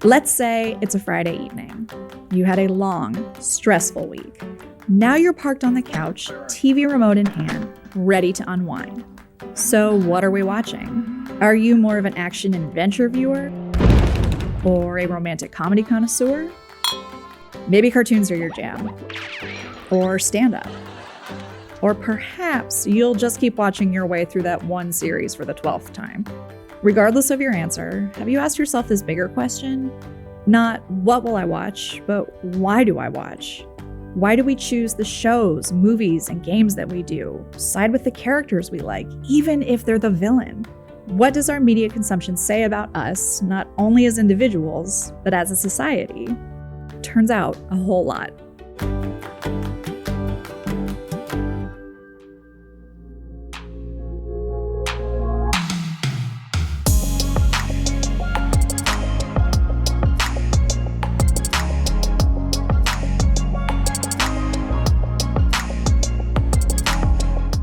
Let's say it's a Friday evening. You had a long, stressful week. Now you're parked on the couch, TV remote in hand, ready to unwind. So what are we watching? Are you more of an action adventure viewer? Or a romantic comedy connoisseur? Maybe cartoons are your jam. Or stand-up. Or perhaps you'll just keep watching your way through that one series for the 12th time. Regardless of your answer, have you asked yourself this bigger question? Not what will I watch, but why do I watch? Why do we choose the shows, movies, and games that we do? Side with the characters we like, even if they're the villain? What does our media consumption say about us, not only as individuals, but as a society? Turns out, a whole lot.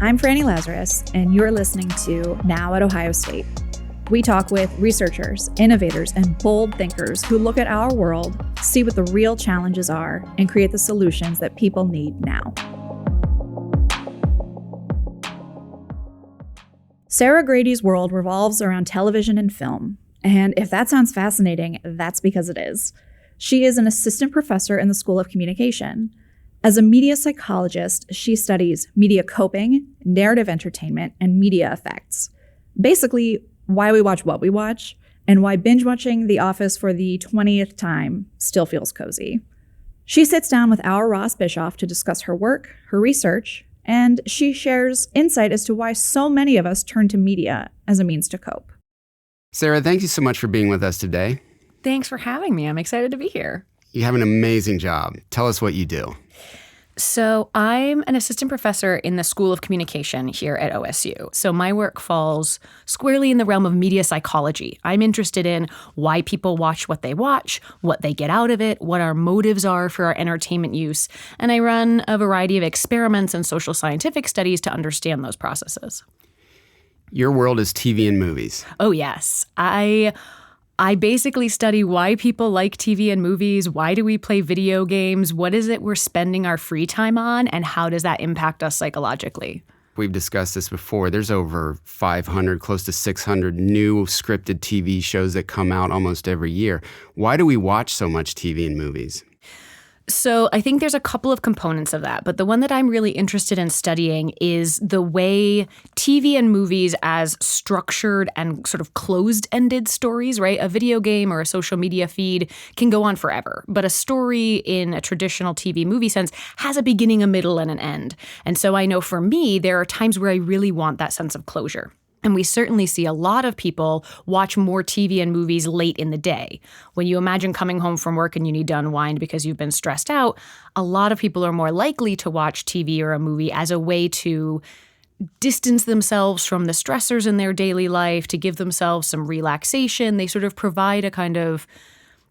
I'm Franny Lazarus, and you're listening to Now at Ohio State. We talk with researchers, innovators, and bold thinkers who look at our world, see what the real challenges are, and create the solutions that people need now. Sarah Grady's world revolves around television and film, and if that sounds fascinating, that's because it is. She is an assistant professor in the School of Communication. As a media psychologist, she studies media coping, narrative entertainment, and media effects. Basically, why we watch what we watch, and why binge watching The Office for the 20th time still feels cozy. She sits down with our Ross Bischoff to discuss her work, her research, and she shares insight as to why so many of us turn to media as a means to cope. Sarah, thank you so much for being with us today. Thanks for having me. I'm excited to be here. You have an amazing job. Tell us what you do. So I'm an assistant professor in the School of Communication here at OSU. So my work falls squarely in the realm of media psychology. I'm interested in why people watch what they watch, what they get out of it, what our motives are for our entertainment use. And I run a variety of experiments and social scientific studies to understand those processes. Your world is TV and movies. Oh, yes. I basically study why people like TV and movies, why do we play video games, what is it we're spending our free time on, and how does that impact us psychologically? We've discussed this before. There's over 500, close to 600 new scripted TV shows that come out almost every year. Why do we watch so much TV and movies? So I think there's a couple of components of that, but the one that I'm really interested in studying is the way TV and movies as structured and sort of closed-ended stories, right? A video game or a social media feed can go on forever, but a story in a traditional TV movie sense has a beginning, a middle, and an end. And so I know for me, there are times where I really want that sense of closure. And we certainly see a lot of people watch more TV and movies late in the day. When you imagine coming home from work and you need to unwind because you've been stressed out, a lot of people are more likely to watch TV or a movie as a way to distance themselves from the stressors in their daily life, to give themselves some relaxation. They sort of provide a kind of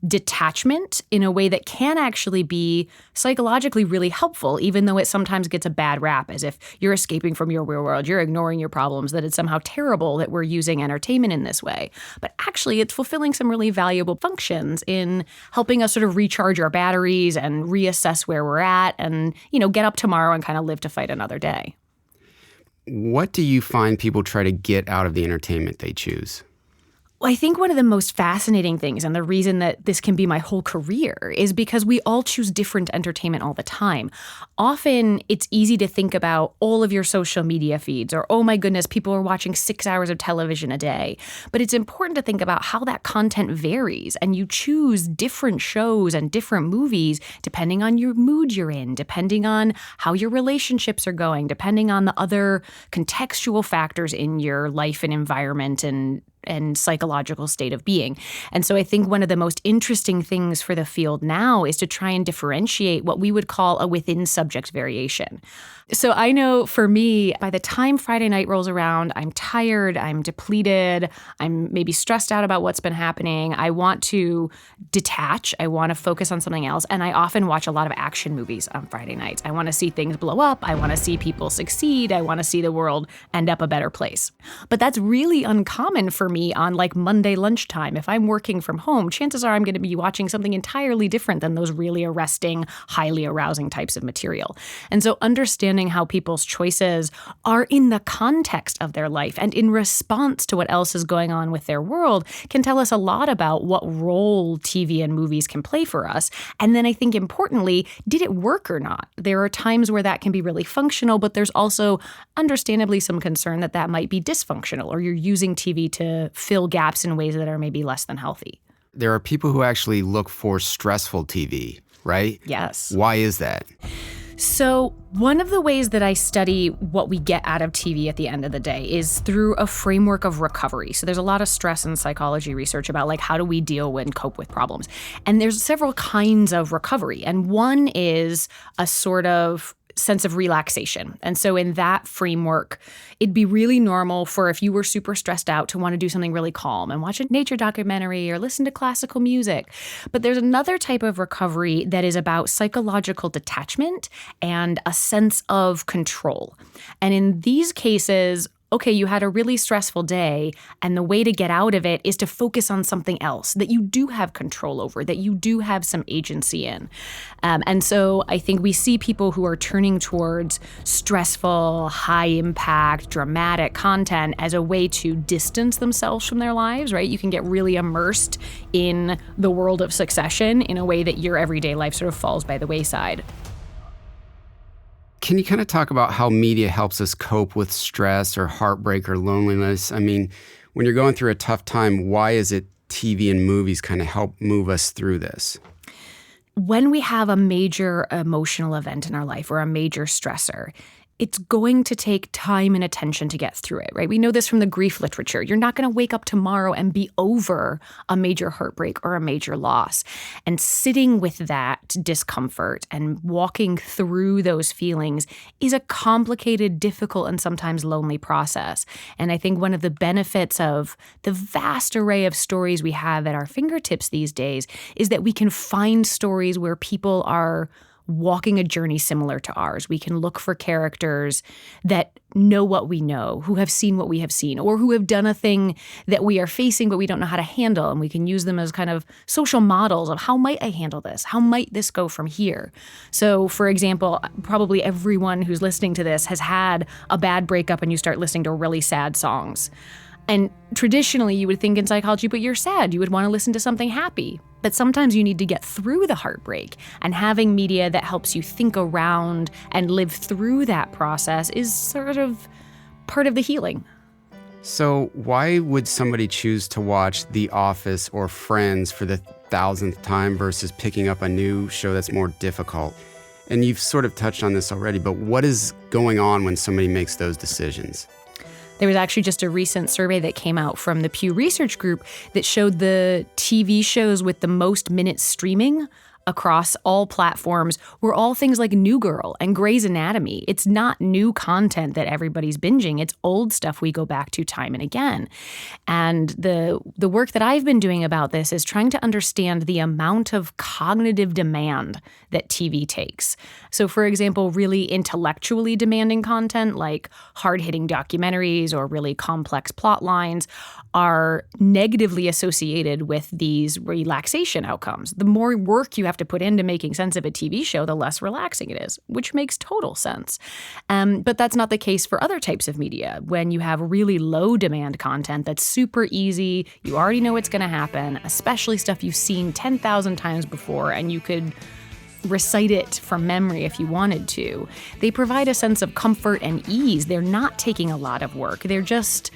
detachment in a way that can actually be psychologically really helpful, even though it sometimes gets a bad rap, as if you're escaping from your real world, you're ignoring your problems, that it's somehow terrible that we're using entertainment in this way. But actually, it's fulfilling some really valuable functions in helping us sort of recharge our batteries and reassess where we're at and, get up tomorrow and kind of live to fight another day. What do you find people try to get out of the entertainment they choose? Well, I think one of the most fascinating things, and the reason that this can be my whole career, is because we all choose different entertainment all the time. Often, it's easy to think about all of your social media feeds, or, oh my goodness, people are watching 6 hours of television a day. But it's important to think about how that content varies, and you choose different shows and different movies depending on your mood you're in, depending on how your relationships are going, depending on the other contextual factors in your life and environment and psychological state of being. And so I think one of the most interesting things for the field now is to try and differentiate what we would call a within subject variation. So I know for me, by the time Friday night rolls around, I'm tired, I'm depleted, I'm maybe stressed out about what's been happening. I want to detach. I want to focus on something else. And I often watch a lot of action movies on Friday nights. I want to see things blow up. I want to see people succeed. I want to see the world end up a better place. But that's really uncommon for me on like Monday lunchtime. If I'm working from home, chances are I'm going to be watching something entirely different than those really arresting, highly arousing types of material. And so understanding how people's choices are in the context of their life and in response to what else is going on with their world can tell us a lot about what role TV and movies can play for us. And then I think importantly, did it work or not? There are times where that can be really functional, but there's also understandably some concern that that might be dysfunctional or you're using TV to fill gaps in ways that are maybe less than healthy. There are people who actually look for stressful TV, right? Yes. Why is that? So one of the ways that I study what we get out of TV at the end of the day is through a framework of recovery. So there's a lot of stress and psychology research about like how do we deal and cope with problems. And there's several kinds of recovery. And one is a sort of sense of relaxation. And so in that framework, it'd be really normal for if you were super stressed out to want to do something really calm and watch a nature documentary or listen to classical music. But there's another type of recovery that is about psychological detachment and a sense of control. And in these cases, okay, you had a really stressful day, and the way to get out of it is to focus on something else that you do have control over, that you do have some agency in. And so I think we see people who are turning towards stressful, high-impact, dramatic content as a way to distance themselves from their lives, right? You can get really immersed in the world of Succession in a way that your everyday life sort of falls by the wayside. Can you kind of talk about how media helps us cope with stress or heartbreak or loneliness? I mean, when you're going through a tough time, why is it TV and movies kind of help move us through this? When we have a major emotional event in our life or a major stressor, it's going to take time and attention to get through it, right? We know this from the grief literature. You're not going to wake up tomorrow and be over a major heartbreak or a major loss. And sitting with that discomfort and walking through those feelings is a complicated, difficult, and sometimes lonely process. And I think one of the benefits of the vast array of stories we have at our fingertips these days is that we can find stories where people are walking a journey similar to ours. We can look for characters that know what we know, who have seen what we have seen, or who have done a thing that we are facing but we don't know how to handle. And we can use them as kind of social models of how might I handle this? How might this go from here? So, for example, probably everyone who's listening to this has had a bad breakup and you start listening to really sad songs. And traditionally, you would think in psychology, but you're sad. You would want to listen to something happy. But sometimes you need to get through the heartbreak. And having media that helps you think around and live through that process is sort of part of the healing. So why would somebody choose to watch The Office or Friends for the 1,000th time versus picking up a new show that's more difficult? And you've sort of touched on this already, but what is going on when somebody makes those decisions? There was actually just a recent survey that came out from the Pew Research Group that showed the TV shows with the most minutes streaming across all platforms were all things like New Girl and Grey's Anatomy. It's not new content that everybody's binging. It's old stuff we go back to time and again. And the work that I've been doing about this is trying to understand the amount of cognitive demand that TV takes. So, for example, really intellectually demanding content like hard-hitting documentaries or really complex plot lines are negatively associated with these relaxation outcomes. The more work you have to put into making sense of a TV show, the less relaxing it is, which makes total sense. But that's not the case for other types of media. When you have really low demand content that's super easy, you already know what's going to happen, especially stuff you've seen 10,000 times before, and you could recite it from memory if you wanted to. They provide a sense of comfort and ease. They're not taking a lot of work. They're just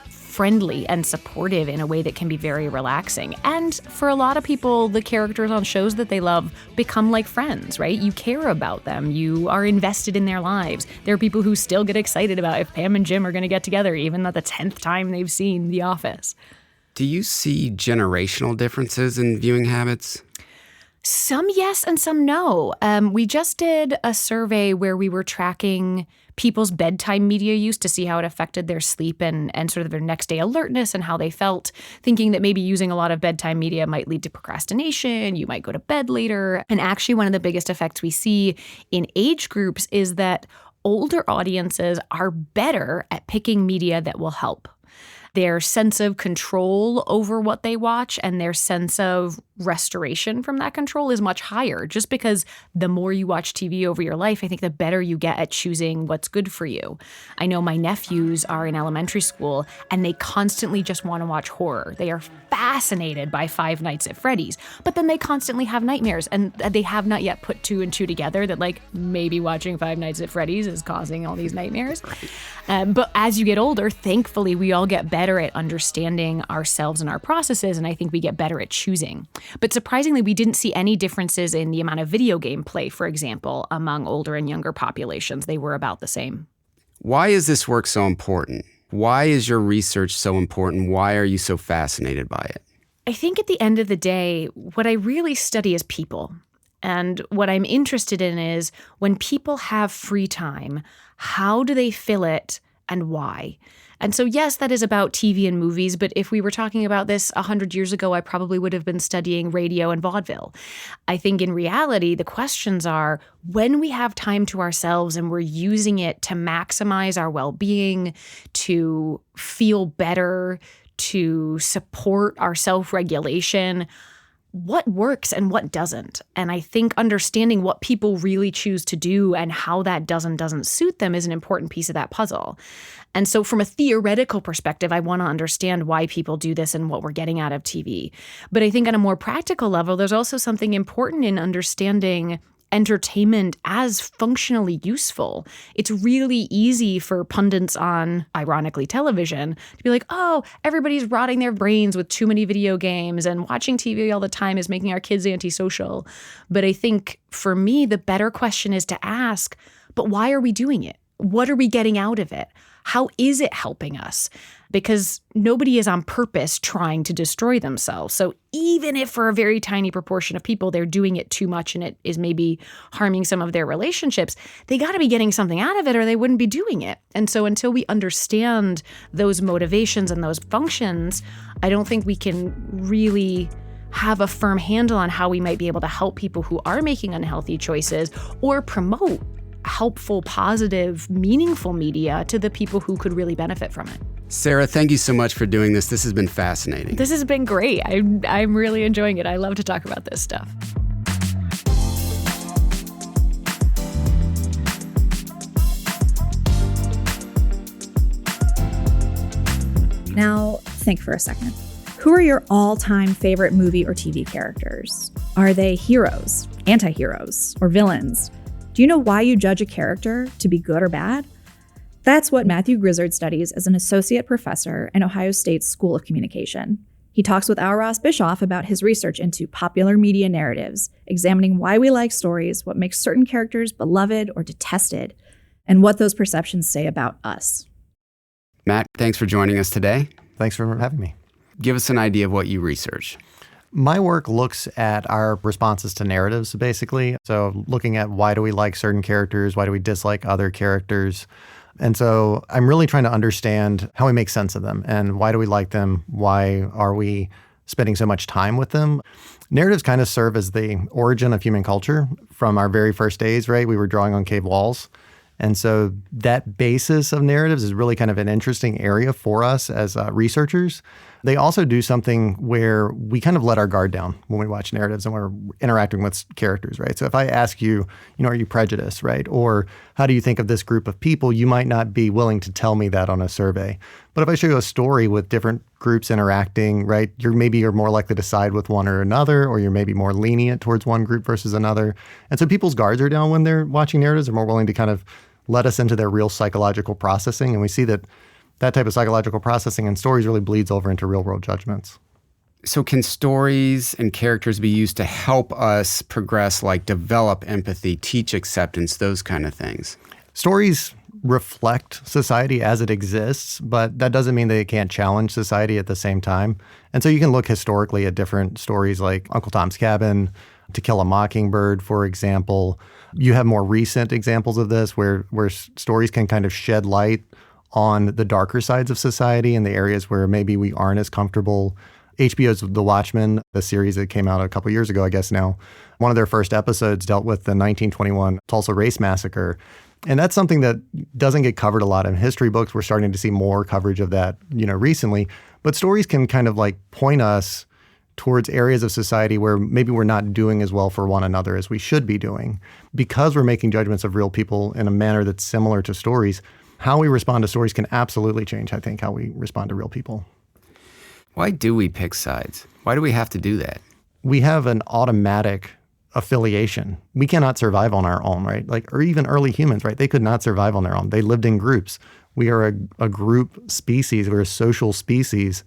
friendly and supportive in a way that can be very relaxing. And for a lot of people, the characters on shows that they love become like friends, right? You care about them. You are invested in their lives. There are people who still get excited about if Pam and Jim are going to get together, even at the 10th time they've seen The Office. Do you see generational differences in viewing habits? Some yes and some no. We just did a survey where we were tracking people's bedtime media use to see how it affected their sleep and sort of their next day alertness and how they felt, thinking that maybe using a lot of bedtime media might lead to procrastination, you might go to bed later. And actually one of the biggest effects we see in age groups is that older audiences are better at picking media that will help. their sense of control over what they watch and their sense of restoration from that control is much higher. Just because the more you watch TV over your life, I think the better you get at choosing what's good for you. I know my nephews are in elementary school and they constantly just want to watch horror. They are fascinated by Five Nights at Freddy's, but then they constantly have nightmares, and they have not yet put two and two together that like maybe watching Five Nights at Freddy's is causing all these nightmares. But as you get older, thankfully, we all get better at understanding ourselves and our processes, and I think we get better at choosing. But surprisingly, we didn't see any differences in the amount of video game play, for example, among older and younger populations. They were about the same. Why is this work so important? Why is your research so important? Why are you so fascinated by it? I think at the end of the day, what I really study is people. And what I'm interested in is when people have free time, how do they fill it and why? And so, yes, that is about TV and movies, but if we were talking about this 100 years ago, I probably would have been studying radio and vaudeville. I think in reality, the questions are, when we have time to ourselves and we're using it to maximize our well-being, to feel better, to support our self-regulation, what works and what doesn't? And I think understanding what people really choose to do and how that doesn't suit them is an important piece of that puzzle. And so from a theoretical perspective, I want to understand why people do this and what we're getting out of TV. But I think on a more practical level, there's also something important in understanding entertainment as functionally useful. It's really easy for pundits on, ironically, television to be like, oh, everybody's rotting their brains with too many video games and watching TV all the time is making our kids antisocial. But I think for me, the better question is to ask, but why are we doing it? What are we getting out of it? How is it helping us? Because nobody is on purpose trying to destroy themselves. So even if for a very tiny proportion of people, they're doing it too much and it is maybe harming some of their relationships, they got to be getting something out of it or they wouldn't be doing it. And so until we understand those motivations and those functions, I don't think we can really have a firm handle on how we might be able to help people who are making unhealthy choices or promote helpful, positive, meaningful media to the people who could really benefit from it. Sarah, thank you so much for doing this. This has been fascinating. This has been great. I'm really enjoying it. I love to talk about this stuff. Now, think for a second. Who are your all-time favorite movie or TV characters? Are they heroes, anti-heroes, or villains? Do you know why you judge a character to be good or bad? That's what Matthew Grizzard studies as an associate professor in Ohio State's School of Communication. He talks with our Ross Bischoff about his research into popular media narratives, examining why we like stories, what makes certain characters beloved or detested, and what those perceptions say about us. Matt, thanks for joining us today. Thanks for having me. Give us an idea of what you research. My work looks at our responses to narratives, basically. So looking at why do we like certain characters, why do we dislike other characters. And so I'm really trying to understand how we make sense of them and why do we like them? Why are we spending so much time with them? Narratives kind of serve as the origin of human culture from our very first days, right? We were drawing on cave walls. And so that basis of narratives is really kind of an interesting area for us as researchers. They also do something where we kind of let our guard down when we watch narratives and we're interacting with characters, right? So if I ask you, are you prejudiced, right? Or how do you think of this group of people? You might not be willing to tell me that on a survey. But if I show you a story with different groups interacting, right, you're more likely to side with one or another, or you're maybe more lenient towards one group versus another. And so people's guards are down when they're watching narratives. They're more willing to kind of let us into their real psychological processing. And we see that type of psychological processing in stories really bleeds over into real world judgments. So can stories and characters be used to help us progress, like develop empathy, teach acceptance, those kind of things? Stories reflect society as it exists, but that doesn't mean they can't challenge society at the same time. And so you can look historically at different stories like Uncle Tom's Cabin, To Kill a Mockingbird, for example. You have more recent examples of this where stories can kind of shed light on the darker sides of society and the areas where maybe we aren't as comfortable. HBO's The Watchmen, the series that came out a couple years ago, I guess now, one of their first episodes dealt with the 1921 Tulsa Race Massacre. And that's something that doesn't get covered a lot in history books. We're starting to see more coverage of that, recently. But stories can kind of like point us towards areas of society where maybe we're not doing as well for one another as we should be doing. Because we're making judgments of real people in a manner that's similar to stories, how we respond to stories can absolutely change, I think, how we respond to real people. Why do we pick sides? Why do we have to do that? We have an automatic affiliation. We cannot survive on our own, right? Or even early humans, right? They could not survive on their own. They lived in groups. We are a group species. We're a social species.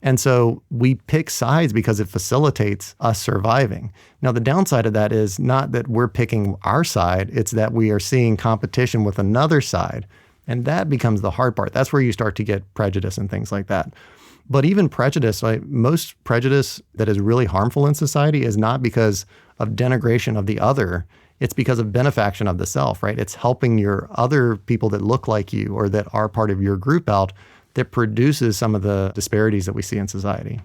And so we pick sides because it facilitates us surviving. Now, the downside of that is not that we're picking our side. It's that we are seeing competition with another side. And that becomes the hard part. That's where you start to get prejudice and things like that. But even prejudice, like most prejudice that is really harmful in society is not because of denigration of the other. It's because of benefaction of the self, right? It's helping your other people that look like you or that are part of your group out that produces some of the disparities that we see in society.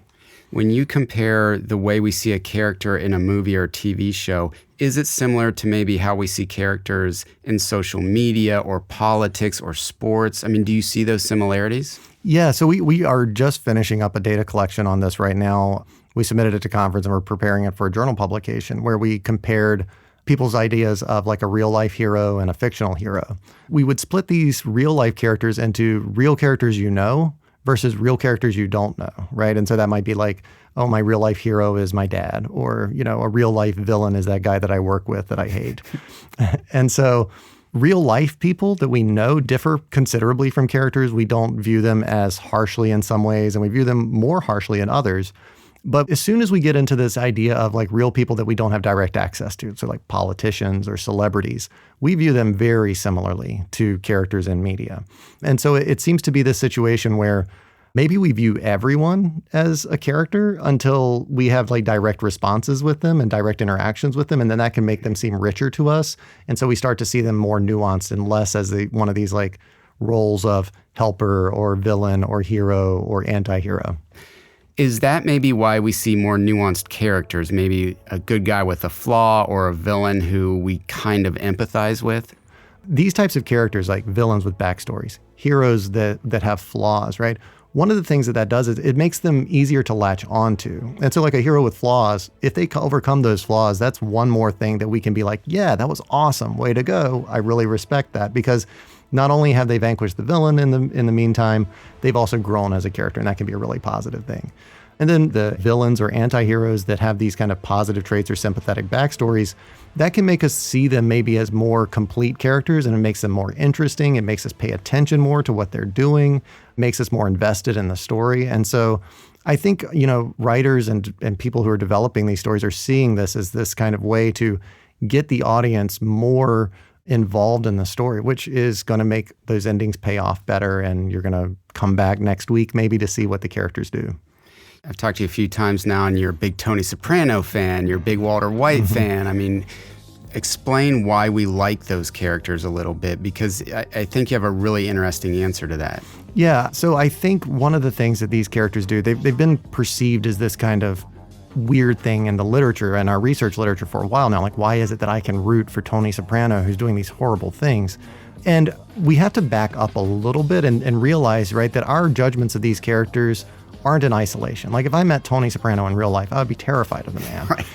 When you compare the way we see a character in a movie or TV show, is it similar to maybe how we see characters in social media or politics or sports? I mean, do you see those similarities? Yeah, so we are just finishing up a data collection on this right now. We submitted it to conference and we're preparing it for a journal publication where we compared people's ideas of like a real life hero and a fictional hero. We would split these real life characters into real characters you know versus real characters you don't know, right? And so that might be like, oh, my real life hero is my dad, or, a real life villain is that guy that I work with that I hate. And so real life people that we know differ considerably from characters. We don't view them as harshly in some ways, and we view them more harshly in others. But as soon as we get into this idea of like real people that we don't have direct access to, so like politicians or celebrities, we view them very similarly to characters in media. And so it seems to be this situation where maybe we view everyone as a character until we have like direct responses with them and direct interactions with them. And then that can make them seem richer to us. And so we start to see them more nuanced and less as one of these like roles of helper or villain or hero or anti-hero. Is that maybe why we see more nuanced characters, maybe a good guy with a flaw or a villain who we kind of empathize with? These types of characters, like villains with backstories, heroes that have flaws, right? One of the things that does is it makes them easier to latch onto. And so like a hero with flaws, if they overcome those flaws, that's one more thing that we can be like, yeah, that was awesome. Way to go. I really respect that, because not only have they vanquished the villain in the meantime, they've also grown as a character, and that can be a really positive thing. And then the villains or anti-heroes that have these kind of positive traits or sympathetic backstories, that can make us see them maybe as more complete characters, and it makes them more interesting. It makes us pay attention more to what they're doing, makes us more invested in the story. And so I think, writers and people who are developing these stories are seeing this as this kind of way to get the audience more involved in the story, which is going to make those endings pay off better. And you're going to come back next week maybe to see what the characters do. I've talked to you a few times now, and you're a big Tony Soprano fan, you're a big Walter White fan. I mean, explain why we like those characters a little bit, because I think you have a really interesting answer to that. Yeah, so I think one of the things that these characters do, they've been perceived as this kind of weird thing in the literature and our research literature for a while now. Like, why is it that I can root for Tony Soprano who's doing these horrible things? And we have to back up a little bit and realize, right, that our judgments of these characters aren't in isolation. Like if I met Tony Soprano in real life, I would be terrified of the man. Right.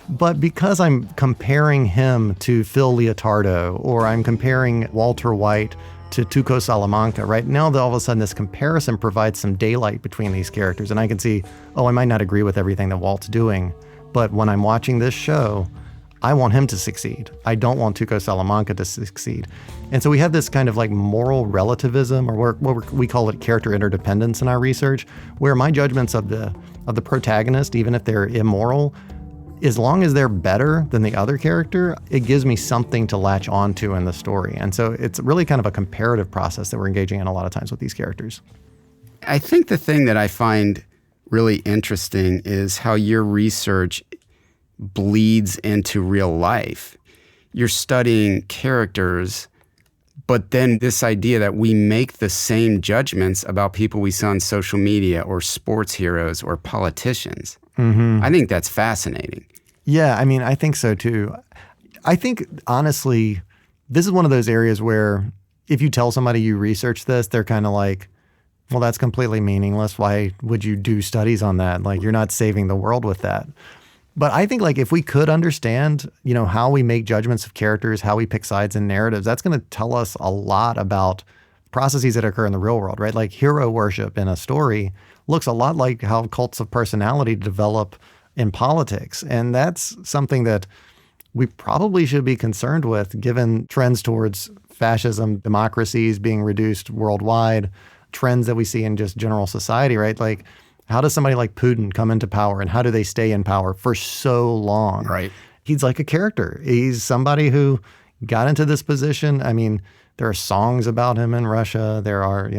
But because I'm comparing him to Phil Leotardo, or I'm comparing Walter White to Tuco Salamanca, right? Now that all of a sudden this comparison provides some daylight between these characters, and I can see, I might not agree with everything that Walt's doing, but when I'm watching this show, I want him to succeed. I don't want Tuco Salamanca to succeed. And so we have this kind of like moral relativism, or what we call it character interdependence in our research, where my judgments of the protagonist, even if they're immoral, as long as they're better than the other character, it gives me something to latch onto in the story. And so it's really kind of a comparative process that we're engaging in a lot of times with these characters. I think the thing that I find really interesting is how your research bleeds into real life. You're studying characters, but then this idea that we make the same judgments about people we see on social media or sports heroes or politicians. Mm-hmm. I think that's fascinating. Yeah, I mean, I think so too. I think, honestly, this is one of those areas where if you tell somebody you research this, they're kind of like, well, that's completely meaningless. Why would you do studies on that? Like, you're not saving the world with that. But I think like if we could understand, how we make judgments of characters, how we pick sides in narratives, that's going to tell us a lot about processes that occur in the real world, right? Like hero worship in a story looks a lot like how cults of personality develop in politics. And that's something that we probably should be concerned with given trends towards fascism, democracies being reduced worldwide, trends that we see in just general society, right? Like, how does somebody like Putin come into power and how do they stay in power for so long? Right. He's like a character. He's somebody who got into this position. I mean, there are songs about him in Russia. There are,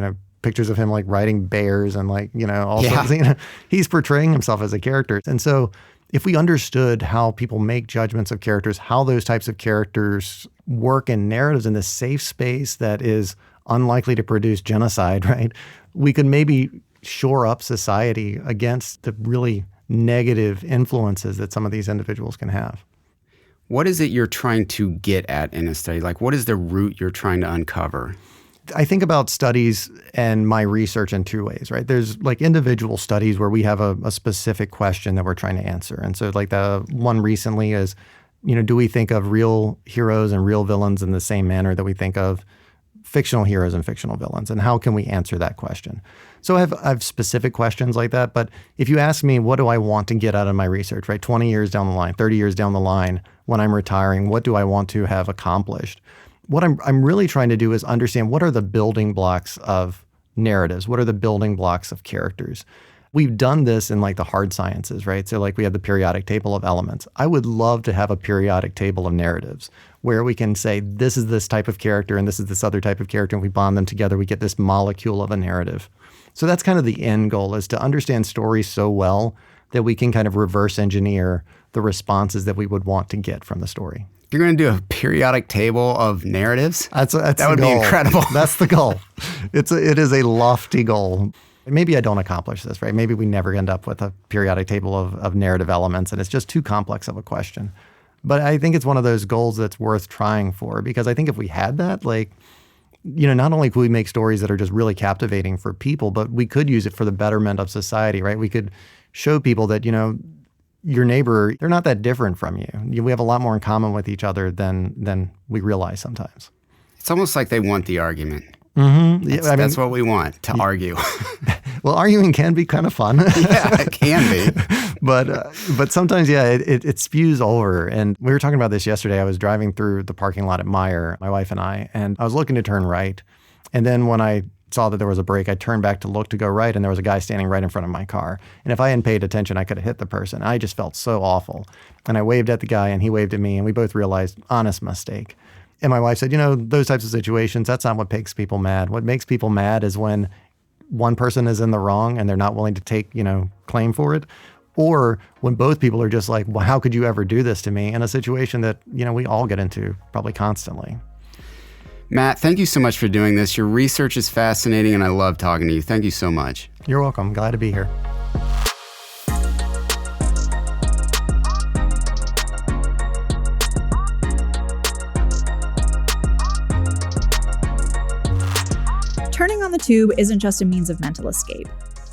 pictures of him like riding bears and like, all sorts of, he's portraying himself as a character. And so if we understood how people make judgments of characters, how those types of characters work in narratives in this safe space that is unlikely to produce genocide, right? We could maybe shore up society against the really negative influences that some of these individuals can have. What is it you're trying to get at in a study? Like, what is the root you're trying to uncover? I think about studies and my research in two ways, right? There's like individual studies where we have a specific question that we're trying to answer. And so like the one recently is, do we think of real heroes and real villains in the same manner that we think of fictional heroes and fictional villains? And how can we answer that question? So I have specific questions like that. But if you ask me, what do I want to get out of my research, right? 20 years down the line, 30 years down the line, when I'm retiring, what do I want to have accomplished? What I'm really trying to do is understand what are the building blocks of narratives? What are the building blocks of characters? We've done this in like the hard sciences, right? So like we have the periodic table of elements. I would love to have a periodic table of narratives where we can say, this is this type of character and this is this other type of character, and we bond them together, we get this molecule of a narrative. So that's kind of the end goal, is to understand stories so well that we can kind of reverse engineer the responses that we would want to get from the story. You're going to do a periodic table of narratives? That would be incredible. That's the goal. It is a lofty goal. Maybe I don't accomplish this, right? Maybe we never end up with a periodic table of narrative elements, and it's just too complex of a question. But I think it's one of those goals that's worth trying for, because I think if we had that, like, not only could we make stories that are just really captivating for people, but we could use it for the betterment of society, right? We could show people that, your neighbor, they're not that different from you. We have a lot more in common with each other than we realize sometimes. It's almost like they want the argument. Mm-hmm. That's what we want, to argue. Well, arguing can be kind of fun. Yeah, it can be. But sometimes, it spews over. And we were talking about this yesterday. I was driving through the parking lot at Meijer, my wife and I was looking to turn right. And then when I saw that there was a break, I turned back to look to go right, and there was a guy standing right in front of my car. And if I hadn't paid attention, I could have hit the person. I just felt so awful. And I waved at the guy, and he waved at me, and we both realized, honest mistake. And my wife said, those types of situations, that's not what makes people mad. What makes people mad is when one person is in the wrong and they're not willing to take, claim for it. Or when both people are just like, well, how could you ever do this to me? In a situation that, we all get into probably constantly. Matt, thank you so much for doing this. Your research is fascinating, and I love talking to you. Thank you so much. You're welcome. Glad to be here. Turning on the tube isn't just a means of mental escape.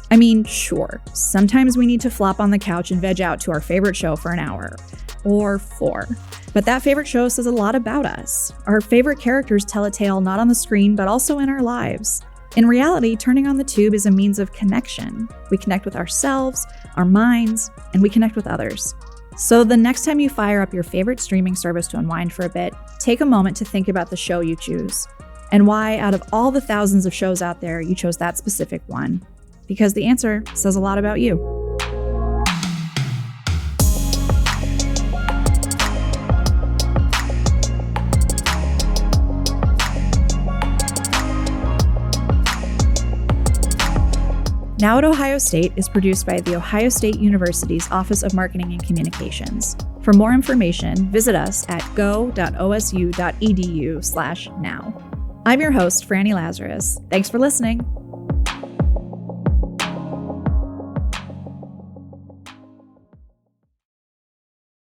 I mean, sure, sometimes we need to flop on the couch and veg out to our favorite show for an hour. Or 4. But that favorite show says a lot about us. Our favorite characters tell a tale not on the screen, but also in our lives. In reality, turning on the tube is a means of connection. We connect with ourselves, our minds, and we connect with others. So the next time you fire up your favorite streaming service to unwind for a bit, take a moment to think about the show you choose, and why, out of all the thousands of shows out there, you chose that specific one. Because the answer says a lot about you. Now at Ohio State is produced by The Ohio State University's Office of Marketing and Communications. For more information, visit us at go.osu.edu/now. I'm your host, Franny Lazarus. Thanks for listening.